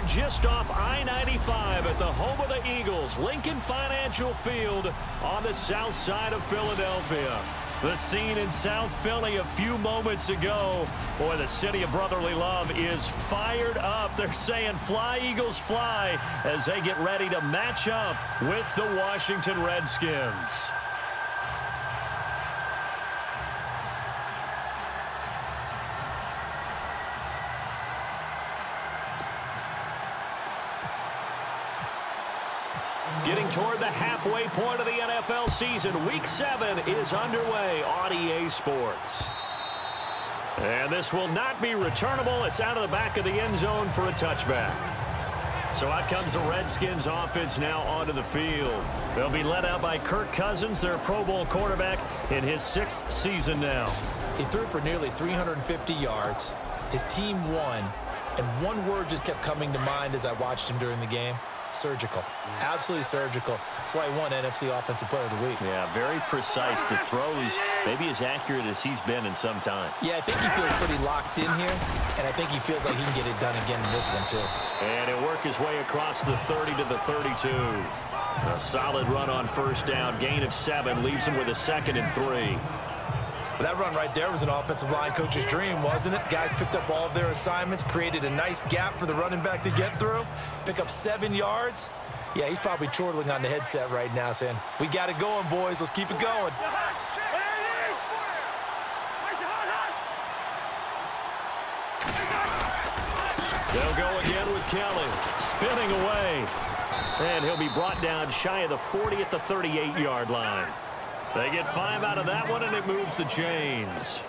just off I-95 at the home of the Eagles, Lincoln Financial Field on the south side of Philadelphia. The scene in South Philly a few moments ago. Boy, the city of brotherly love is fired up. They're saying, "Fly, Eagles, fly," as they get ready to match up with the Washington Redskins. Getting toward the halfway point of the NFL season, Week 7 is underway on EA Sports. And this will not be returnable. It's out of the back of the end zone for a touchback. So out comes the Redskins offense now onto the field. They'll be led out by Kirk Cousins, their Pro Bowl quarterback, in his 6th season now. He threw for nearly 350 yards. His team won. And one word just kept coming to mind as I watched him during the game. Surgical. Absolutely surgical. That's why he won NFC Offensive Player of the Week. Yeah, very precise. The throws maybe as accurate as he's been in some time. Yeah, I think he feels pretty locked in here, and I think he feels like he can get it done again in this one, too. And he'll work his way across the 30 to the 32. A solid run on first down. Gain of 7 leaves him with a 2nd and 3. That run right there was an offensive line coach's dream, wasn't it? Guys picked up all of their assignments, created a nice gap for the running back to get through, pick up 7 yards. Yeah, he's probably chortling on the headset right now saying, "We got it going, boys. Let's keep it going." They'll go again with Kelly, spinning away. And he'll be brought down shy of the 40 at the 38-yard line. They get 5 out of that one, and it moves the chains.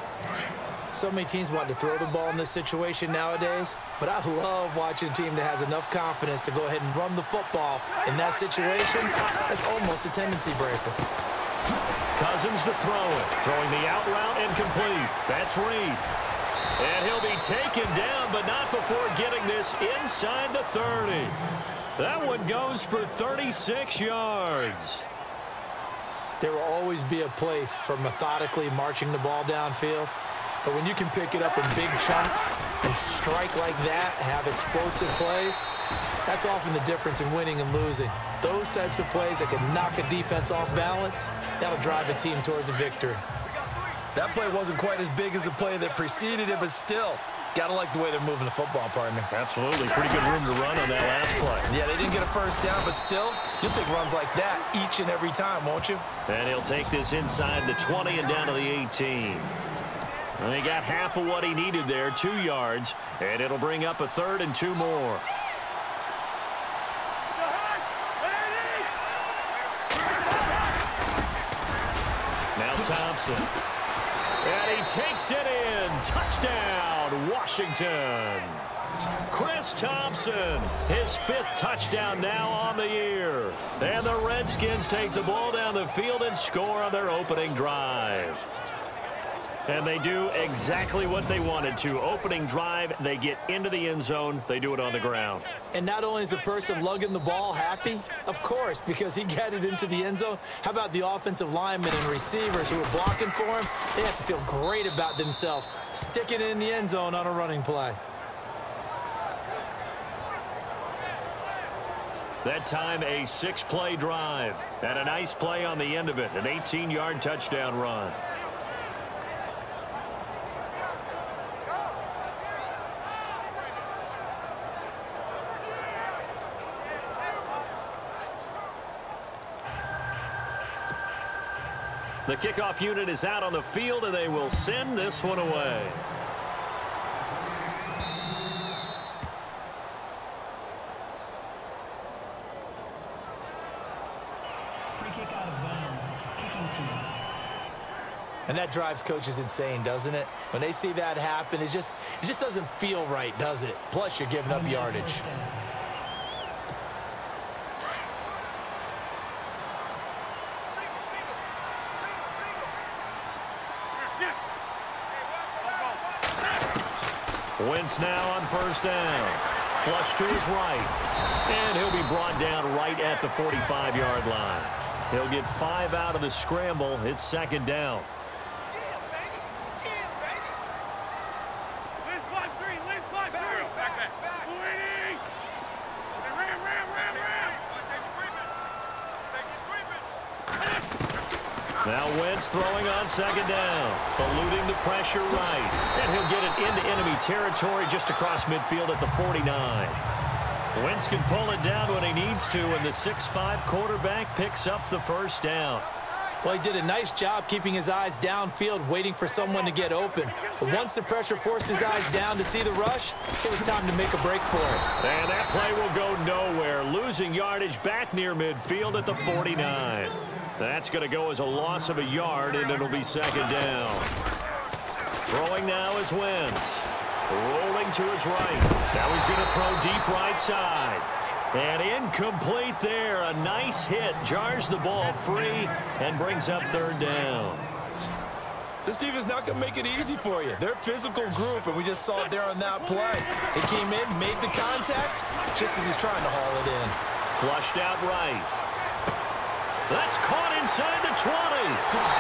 So many teams want to throw the ball in this situation nowadays, but I love watching a team that has enough confidence to go ahead and run the football. In that situation, that's almost a tendency breaker. Cousins to throw it. Throwing the out route incomplete. That's Reed. And he'll be taken down, but not before getting this inside the 30. That one goes for 36 yards. There will always be a place for methodically marching the ball downfield. But when you can pick it up in big chunks and strike like that, have explosive plays, that's often the difference in winning and losing. Those types of plays that can knock a defense off balance, that'll drive a team towards a victory. That play wasn't quite as big as the play that preceded it, but still, got to like the way they're moving the football, partner. Absolutely. Pretty good room to run on that last play. Yeah, they didn't get a first down, but still, you'll take runs like that each and every time, won't you? And he'll take this inside the 20 and down to the 18. And he got half of what he needed there, 2 yards, and it'll bring up a 3rd and 2 more. Now Thompson. And he takes it in. Touchdown, Washington. Chris Thompson, his 5th touchdown now on the year. And the Redskins take the ball down the field and score on their opening drive. And they do exactly what they wanted to. Opening drive, they get into the end zone. They do it on the ground. And not only is the person lugging the ball happy, of course, because he got it into the end zone. How about the offensive linemen and receivers who are blocking for him? They have to feel great about themselves, sticking it in the end zone on a running play. That time, a 6-play drive. And a nice play on the end of it, an 18-yard touchdown run. The kickoff unit is out on the field, and they will send this one away. Free kick out of bounds. Kicking team. And that drives coaches insane, doesn't it? When they see that happen, it just doesn't feel right, does it? Plus, you're giving up yardage. Wentz now on first down. Flush to his right. And he'll be brought down right at the 45-yard line. He'll get 5 out of the scramble. It's 2nd down. Now Wentz throwing on second down, eluding the pressure right. And he'll get it into enemy territory just across midfield at the 49. Wentz can pull it down when he needs to, and the 6'5" quarterback picks up the first down. Well, he did a nice job keeping his eyes downfield, waiting for someone to get open. But once the pressure forced his eyes down to see the rush, it was time to make a break for it. And that play will go nowhere, losing yardage back near midfield at the 49. That's going to go as a loss of a yard, and it'll be second down. Throwing now is Wentz. Rolling to his right. Now he's going to throw deep right side. And incomplete there. A nice hit. Jars the ball free and brings up third down. This defense not going to make it easy for you. They're a physical group, and we just saw it there on that play. He came in, made the contact, just as he's trying to haul it in. Flushed out right. That's caught inside the 20.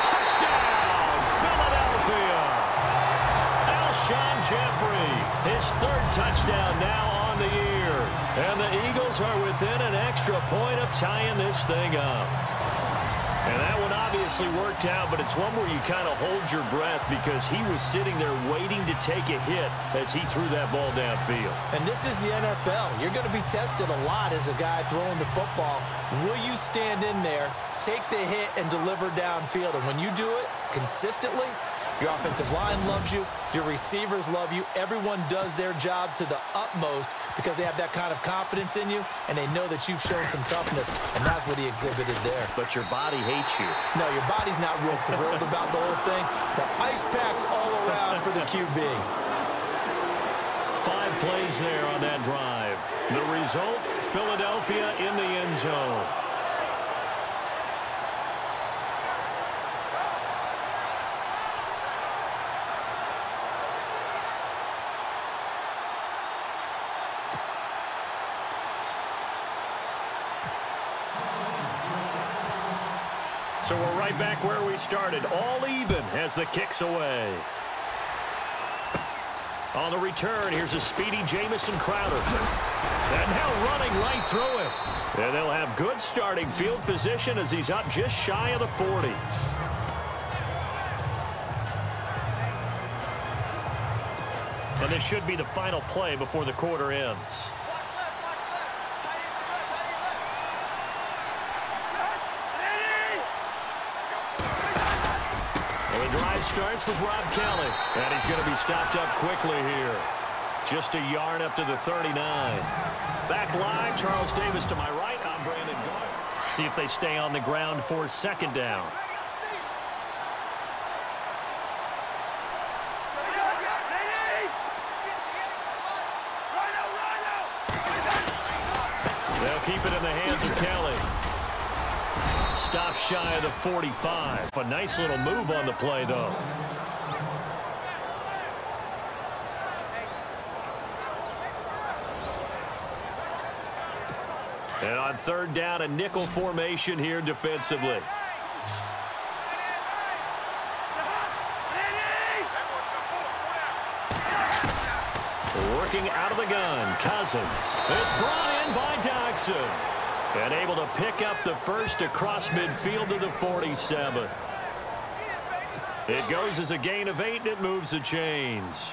Touchdown, Philadelphia. Alshon Jeffrey, his third touchdown now on the year. And the Eagles are within an extra point of tying this thing up. And that one obviously worked out, but it's one where you kind of hold your breath because he was sitting there waiting to take a hit as he threw that ball downfield. And this is the NFL. You're going to be tested a lot as a guy throwing the football. Will you stand in there, take the hit, and deliver downfield? And when you do it consistently, your offensive line loves you, your receivers love you, everyone does their job to the utmost because they have that kind of confidence in you, and they know that you've shown some toughness, and that's what he exhibited there. But your body hates you. No, your body's not real thrilled about the whole thing, but ice packs all around for the QB. 5 plays there on that drive. The result, Philadelphia in the end zone. So we're right back where we started, all even as the kick's away. On the return, here's a speedy Jamison Crowder. And now running right through it. And they'll have good starting field position as he's up just shy of the 40. And this should be the final play before the quarter ends. The drive starts with Rob Kelly, and he's going to be stopped up quickly here. Just a yard up to the 39. Back line, Charles Davis to my right. I'm Brandon Gart. See if they stay on the ground for second down. They'll keep it in the hands of Kelly. Stop shy of the 45. A nice little move on the play, though. And on third down, a nickel formation here defensively. Working out of the gun, Cousins. It's brought in by Dodson. And able to pick up the first across midfield to the 47. It goes as a gain of 8, and it moves the chains.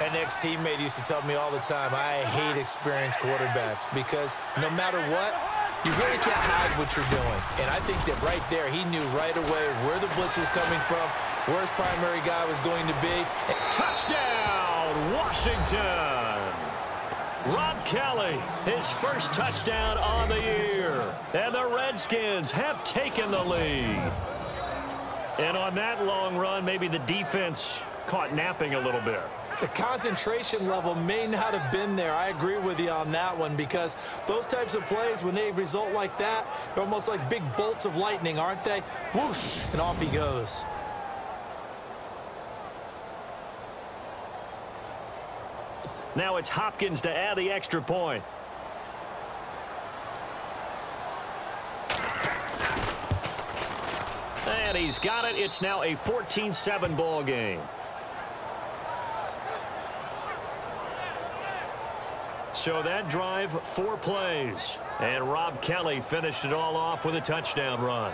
An ex-teammate used to tell me all the time, I hate experienced quarterbacks because no matter what, you really can't hide what you're doing. And I think that right there, he knew right away where the blitz was coming from, where his primary guy was going to be. Touchdown, Washington! Rob Kelly, his first touchdown on the year. And the Redskins have taken the lead. And on that long run, maybe the defense caught napping a little bit. The concentration level may not have been there. I agree with you on that one because those types of plays, when they result like that, they're almost like big bolts of lightning, aren't they? Whoosh, and off he goes. Now it's Hopkins to add the extra point. And he's got it. It's now a 14-7 ball game. So that drive, 4 plays. And Rob Kelly finished it all off with a touchdown run.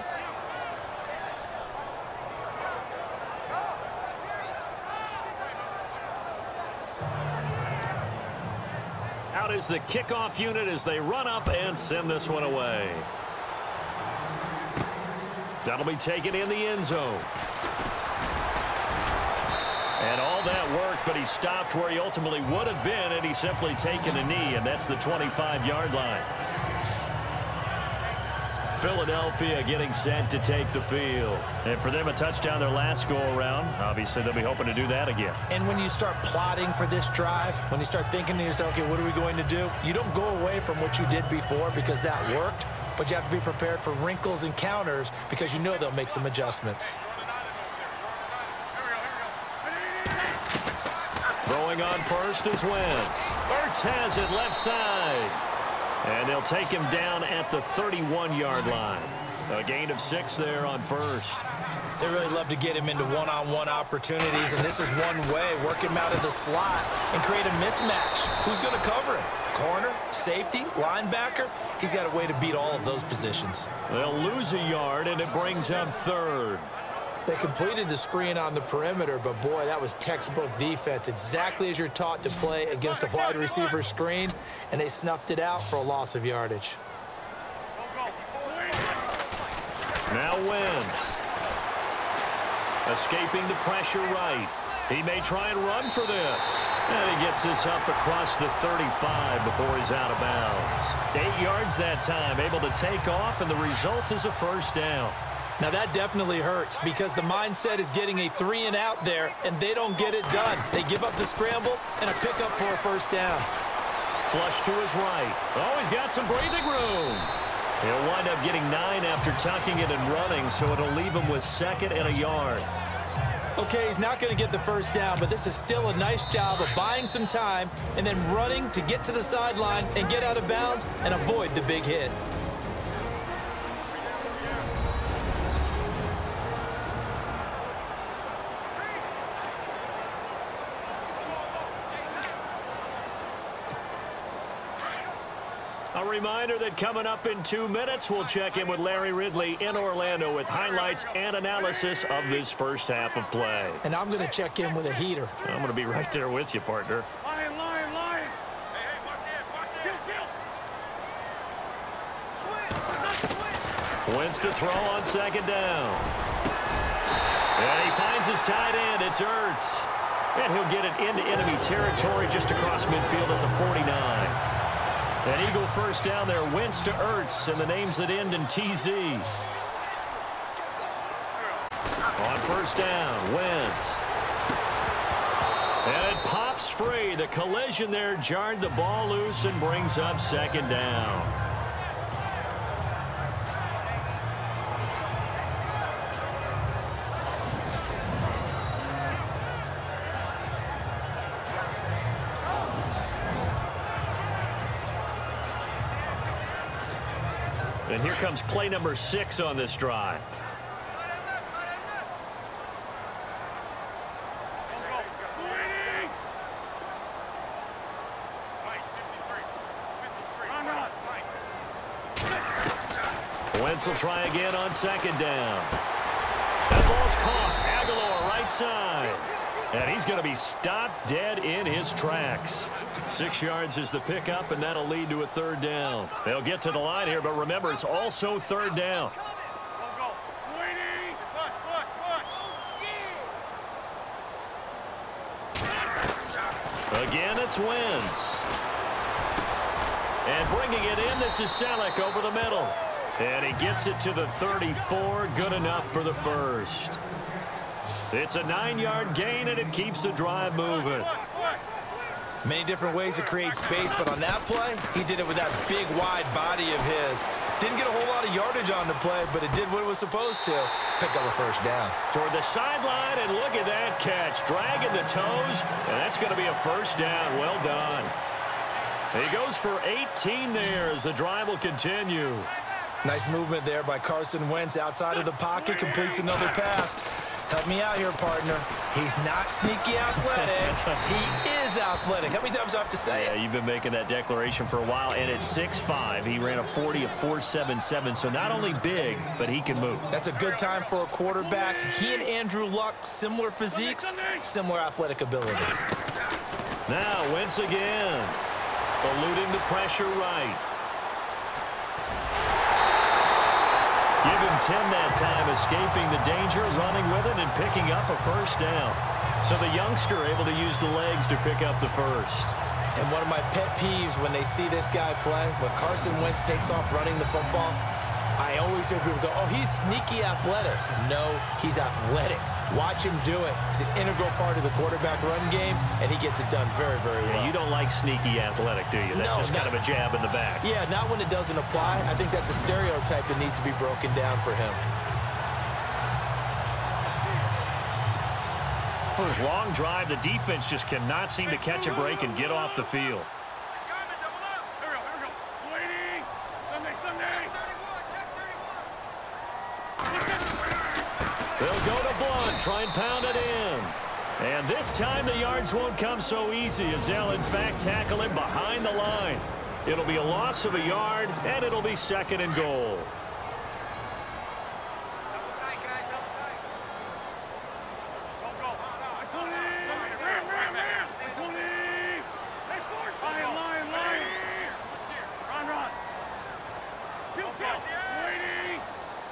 Out is the kickoff unit as they run up and send this one away. That'll be taken in the end zone. And all that work, but he stopped where he ultimately would have been, and he's simply taken a knee, and that's the 25-yard line. Philadelphia getting set to take the field. And for them, a touchdown their last go-around. Obviously, they'll be hoping to do that again. And when you start plotting for this drive, when you start thinking to yourself, okay, what are we going to do? You don't go away from what you did before because that worked, but you have to be prepared for wrinkles and counters because you know they'll make some adjustments. Throwing on first is Wentz. Ertz has it left side. And they'll take him down at the 31-yard line. A gain of 6 there on first. They really love to get him into one-on-one opportunities, and this is one way. Work him out of the slot and create a mismatch. Who's going to cover him? Corner, safety, linebacker? He's got a way to beat all of those positions. They'll lose a yard, and it brings up third. They completed the screen on the perimeter, but, boy, that was textbook defense. Exactly as you're taught to play against a wide receiver screen, and they snuffed it out for a loss of yardage. Now Wentz. Escaping the pressure right. He may try and run for this. And he gets this up across the 35 before he's out of bounds. 8 yards that time, able to take off, and the result is a first down. Now, that definitely hurts because the mindset is getting a 3-and-out there, and they don't get it done. They give up the scramble and a pickup for a first down. Flush to his right. Oh, he's got some breathing room. He'll wind up getting 9 after tucking it and running, so it'll leave him with 2nd and a yard. Okay, he's not going to get the first down, but this is still a nice job of buying some time and then running to get to the sideline and get out of bounds and avoid the big hit. A reminder that coming up in 2 minutes, we'll check in with Larry Ridley in Orlando with highlights and analysis of this first half of play. And I'm going to check in with a heater. I'm going to be right there with you, partner. Lion. Hey, watch it. Wentz to throw on 2nd down. And he finds his tight end. It's Ertz. And he'll get it into enemy territory just across midfield at the 49. An Eagle first down there. Wentz to Ertz, and the names that end in TZ. On first down, Wentz. And it pops free. The collision there jarred the ball loose and brings up 2nd down. And here comes play number 6 on this drive. Wentz will try again on 2nd down. That ball's caught. Aguilar right side. And he's going to be stopped dead in his tracks. 6 yards is the pickup, and that'll lead to a 3rd down. They'll get to the line here, but remember, it's also 3rd down. Again, it's Wentz. And bringing it in, this is Selleck over the middle. And he gets it to the 34, good enough for the first. It's a 9-yard gain, and it keeps the drive moving. Many different ways to create space, but on that play, he did it with that big, wide body of his. Didn't get a whole lot of yardage on the play, but it did what it was supposed to. Pick up a first down. Toward the sideline, and look at that catch. Dragging the toes, and that's going to be a first down. Well done. He goes for 18 there as the drive will continue. Nice movement there by Carson Wentz outside of the pocket, completes another pass. Help me out here, partner. He's not sneaky athletic. He is athletic. How many times do I have to say it? Yeah, you've been making that declaration for a while, and at 6'5", he ran a 40 of 4.77, so not only big, but he can move. That's a good time for a quarterback. He and Andrew Luck, similar physiques, similar athletic ability. Now, Wentz again. eluding the pressure right. Give him 10 that time, escaping the danger, running with it, and picking up a first down. So the youngster able to use the legs to pick up the first. And one of my pet peeves when they see this guy play, when Carson Wentz takes off running the football, I always hear people go, oh, he's sneaky athletic. No, he's athletic. Watch him do it. He's an integral part of the quarterback run game, and he gets it done very, very well. Yeah, you don't like sneaky athletic, do you? That's just kind of a jab in the back. Yeah, not when it doesn't apply. I think that's a stereotype that needs to be broken down for him. Long drive, the defense just cannot seem to catch a break and get off the field. They'll go to Blunt, try and pound it in. And this time the yards won't come so easy as they'll in fact tackle him behind the line. It'll be a loss of a yard, and it'll be 2nd and goal.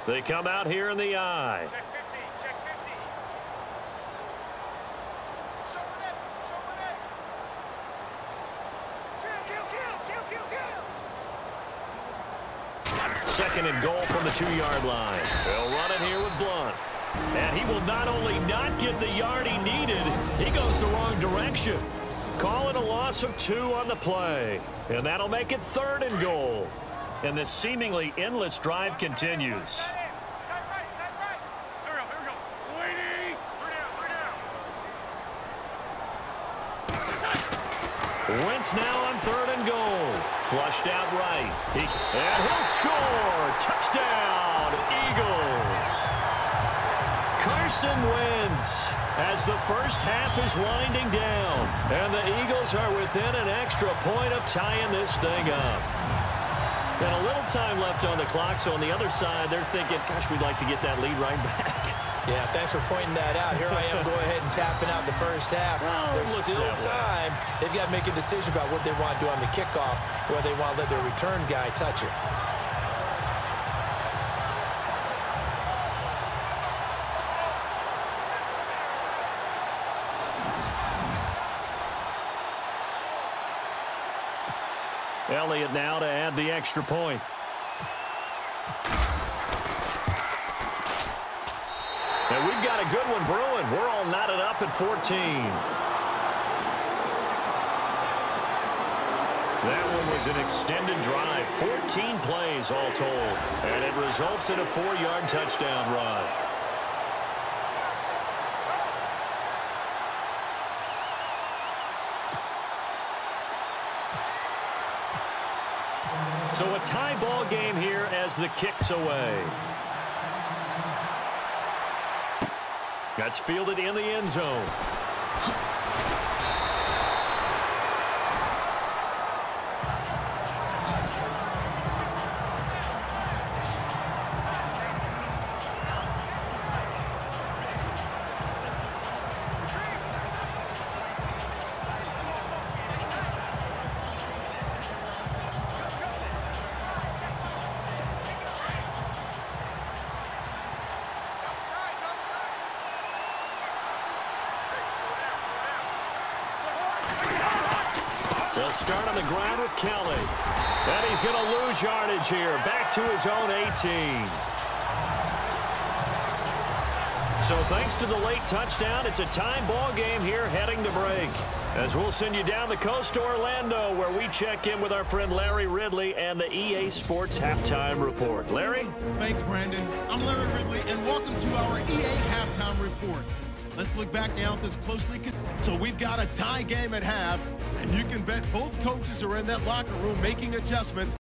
They come out here in the eye. Check 50, check 50. Kill. 2nd and goal from the 2-yard line. They'll run it here with Blunt. And he will not only not get the yard he needed, he goes the wrong direction. Call it a loss of 2 on the play. And that'll make it 3rd and goal. And this seemingly endless drive continues. Wentz now on 3rd and goal. Flushed out right. And he'll score. Touchdown, Eagles. Carson Wentz as the first half is winding down. And the Eagles are within an extra point of tying this thing up. And a little time left on the clock, so on the other side, they're thinking, gosh, we'd like to get that lead right back. Yeah, thanks for pointing that out. Here I am go ahead and tapping out the first half. Well, there's still time. They've got to make a decision about what they want to do on the kickoff, where they want to let their return guy touch it. Elliott now to add the extra point. And we've got a good one brewing. We're all knotted up at 14. That one was an extended drive. 14 plays all told. And it results in a 4-yard touchdown run. So a tie ball game here as the kick's away. That's fielded in the end zone. They'll start on the ground with Kelly. And he's going to lose yardage here. Back to his own 18. So thanks to the late touchdown, it's a time ball game here heading to break. As we'll send you down the coast to Orlando, where we check in with our friend Larry Ridley and the EA Sports Halftime Report. Larry? Thanks, Brandon. I'm Larry Ridley, and welcome to our EA Halftime Report. Let's look back now at this closely. So we've got a tie game at half, and you can bet both coaches are in that locker room making adjustments.